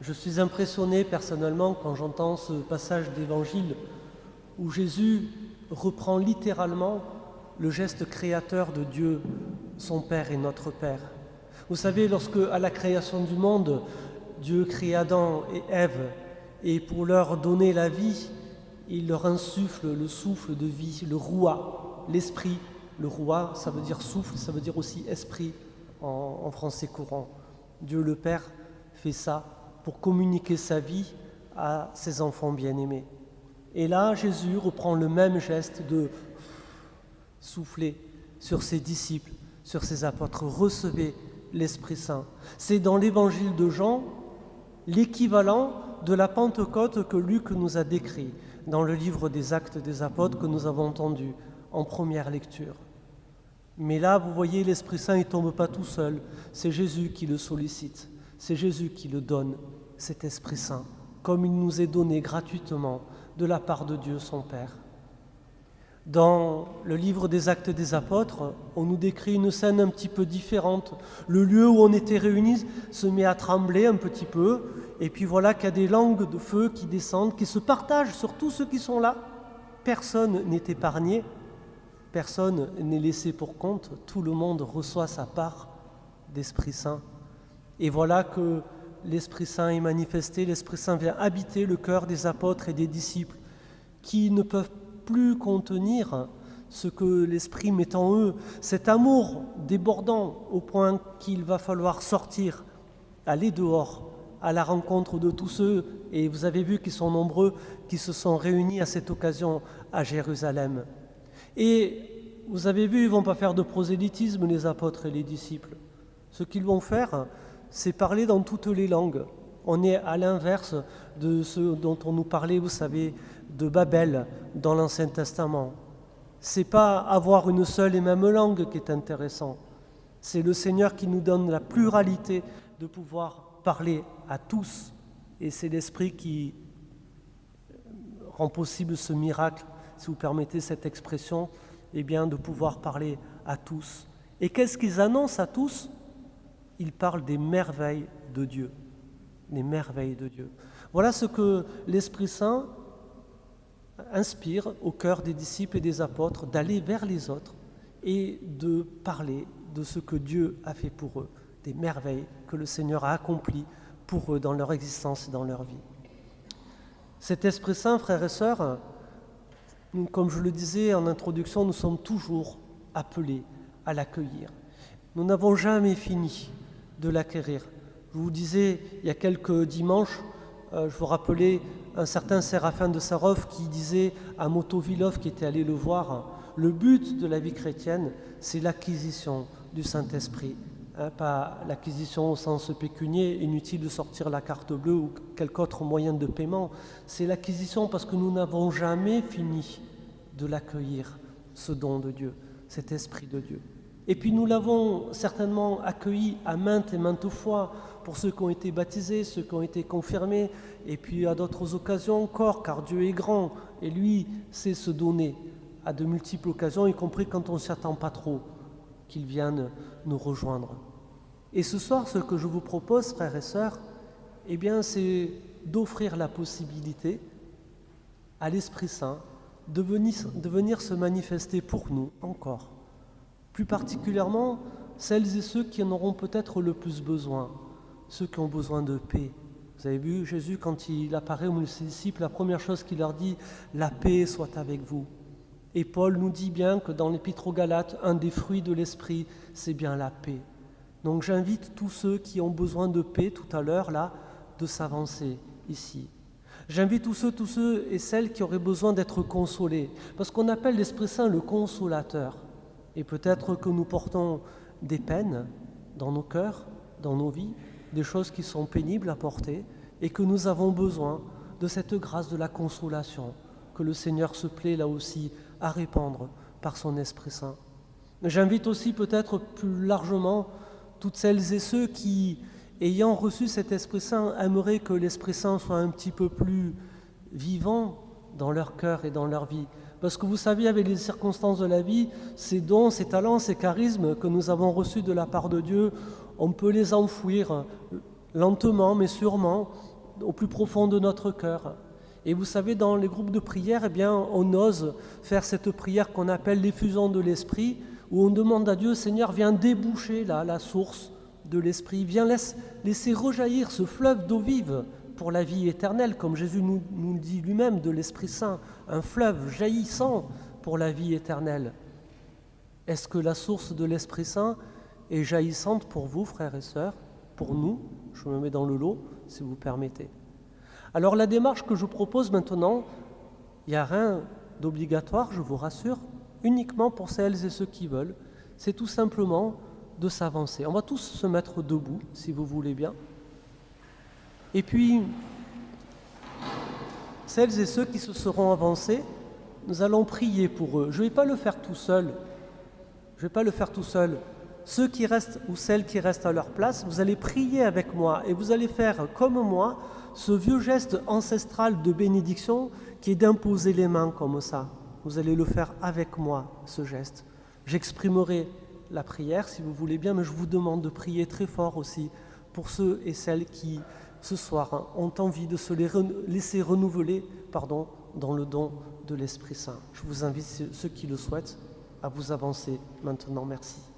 Je suis impressionné personnellement quand j'entends ce passage d'évangile où Jésus reprend littéralement le geste créateur de Dieu, son Père et notre Père. Vous savez, lorsque à la création du monde, Dieu crée Adam et Ève, et pour leur donner la vie, il leur insuffle le souffle de vie, le rouah, l'esprit. Le rouah, ça veut dire souffle, ça veut dire aussi esprit en français courant. Dieu le Père fait ça pour communiquer sa vie à ses enfants bien-aimés. Et là, Jésus reprend le même geste de souffler sur ses disciples, sur ses apôtres. Recevez l'Esprit Saint. C'est dans l'évangile de Jean l'équivalent de la Pentecôte que Luc nous a décrit dans le livre des Actes des Apôtres que nous avons entendu en première lecture. Mais là, vous voyez, l'Esprit Saint, il ne tombe pas tout seul. C'est Jésus qui le sollicite. C'est Jésus qui le donne, cet Esprit Saint, comme il nous est donné gratuitement de la part de Dieu son Père. Dans le livre des Actes des Apôtres, on nous décrit une scène un petit peu différente. Le lieu où on était réunis se met à trembler un petit peu, et puis voilà qu'il y a des langues de feu qui descendent, qui se partagent sur tous ceux qui sont là. Personne n'est épargné, personne n'est laissé pour compte, tout le monde reçoit sa part d'Esprit Saint. Et voilà que l'Esprit Saint est manifesté, l'Esprit Saint vient habiter le cœur des apôtres et des disciples qui ne peuvent plus contenir ce que l'Esprit met en eux, cet amour débordant au point qu'il va falloir sortir, aller dehors, à la rencontre de tous ceux, et vous avez vu qu'ils sont nombreux, qui se sont réunis à cette occasion à Jérusalem. Et vous avez vu, ils ne vont pas faire de prosélytisme, les apôtres et les disciples. Ce qu'ils vont faire, c'est parler dans toutes les langues. On est à l'inverse de ce dont on nous parlait, vous savez, de Babel dans l'Ancien Testament. Ce n'est pas avoir une seule et même langue qui est intéressant. C'est le Seigneur qui nous donne la pluralité de pouvoir parler à tous. Et c'est l'Esprit qui rend possible ce miracle, si vous permettez cette expression, eh bien de pouvoir parler à tous. Et qu'est-ce qu'ils annoncent à tous ? Ils parlent des merveilles de Dieu. Les merveilles de Dieu. Voilà ce que l'Esprit Saint inspire au cœur des disciples et des apôtres, d'aller vers les autres et de parler de ce que Dieu a fait pour eux, des merveilles que le Seigneur a accomplies pour eux dans leur existence et dans leur vie. Cet Esprit Saint, frères et sœurs, nous, comme je le disais en introduction, nous sommes toujours appelés à l'accueillir. Nous n'avons jamais fini de l'acquérir. Je vous disais, il y a quelques dimanches, je vous rappelais un certain Séraphin de Sarov qui disait à Motovilov, qui était allé le voir, le but de la vie chrétienne, c'est l'acquisition du Saint-Esprit. Pas l'acquisition au sens pécunier, inutile de sortir la carte bleue ou quelque autre moyen de paiement. C'est l'acquisition parce que nous n'avons jamais fini de l'accueillir, ce don de Dieu, cet Esprit de Dieu. Et puis nous l'avons certainement accueilli à maintes et maintes fois pour ceux qui ont été baptisés, ceux qui ont été confirmés, et puis à d'autres occasions encore, car Dieu est grand, et lui sait se donner à de multiples occasions, y compris quand on ne s'y attend pas trop, qu'il vienne nous rejoindre. Et ce soir, ce que je vous propose, frères et sœurs, eh bien, c'est d'offrir la possibilité à l'Esprit Saint de venir se manifester pour nous encore. Plus particulièrement, celles et ceux qui en auront peut-être le plus besoin, ceux qui ont besoin de paix. Vous avez vu, Jésus, quand il apparaît au milieu de ses disciples, la première chose qu'il leur dit, « La paix soit avec vous ». Et Paul nous dit bien que dans l'Épître aux Galates, un des fruits de l'Esprit, c'est bien la paix. Donc j'invite tous ceux qui ont besoin de paix tout à l'heure, là, de s'avancer ici. J'invite tous ceux et celles qui auraient besoin d'être consolés, parce qu'on appelle l'Esprit Saint le consolateur. Et peut-être que nous portons des peines dans nos cœurs, dans nos vies, des choses qui sont pénibles à porter, et que nous avons besoin de cette grâce de la consolation, que le Seigneur se plaît là aussi à répandre par son Esprit Saint. J'invite aussi peut-être plus largement toutes celles et ceux qui, ayant reçu cet Esprit Saint, aimeraient que l'Esprit Saint soit un petit peu plus vivant dans leur cœur et dans leur vie. Parce que vous savez, avec les circonstances de la vie, ces dons, ces talents, ces charismes que nous avons reçus de la part de Dieu, on peut les enfouir lentement mais sûrement au plus profond de notre cœur. Et vous savez, dans les groupes de prière, eh bien, on ose faire cette prière qu'on appelle l'effusion de l'Esprit, où on demande à Dieu, Seigneur, viens déboucher là, la source de l'Esprit, viens laisser rejaillir ce fleuve d'eau vive pour la vie éternelle, comme Jésus nous le dit lui-même de l'Esprit Saint, un fleuve jaillissant pour la vie éternelle. Est-ce que la source de l'Esprit Saint est jaillissante pour vous, frères et sœurs? Pour nous? Je me mets dans le lot, si vous permettez. Alors la démarche que je propose maintenant, il n'y a rien d'obligatoire, je vous rassure, uniquement pour celles et ceux qui veulent, c'est tout simplement de s'avancer. On va tous se mettre debout, si vous voulez bien. Et puis, celles et ceux qui se seront avancés, nous allons prier pour eux. Je ne vais pas le faire tout seul. Ceux qui restent ou celles qui restent à leur place, vous allez prier avec moi et vous allez faire comme moi ce vieux geste ancestral de bénédiction qui est d'imposer les mains comme ça. Vous allez le faire avec moi, ce geste. J'exprimerai la prière si vous voulez bien, mais je vous demande de prier très fort aussi pour ceux et celles qui, ce soir, ont envie de se laisser renouveler dans le don de l'Esprit Saint. Je vous invite, ceux qui le souhaitent, à vous avancer maintenant. Merci.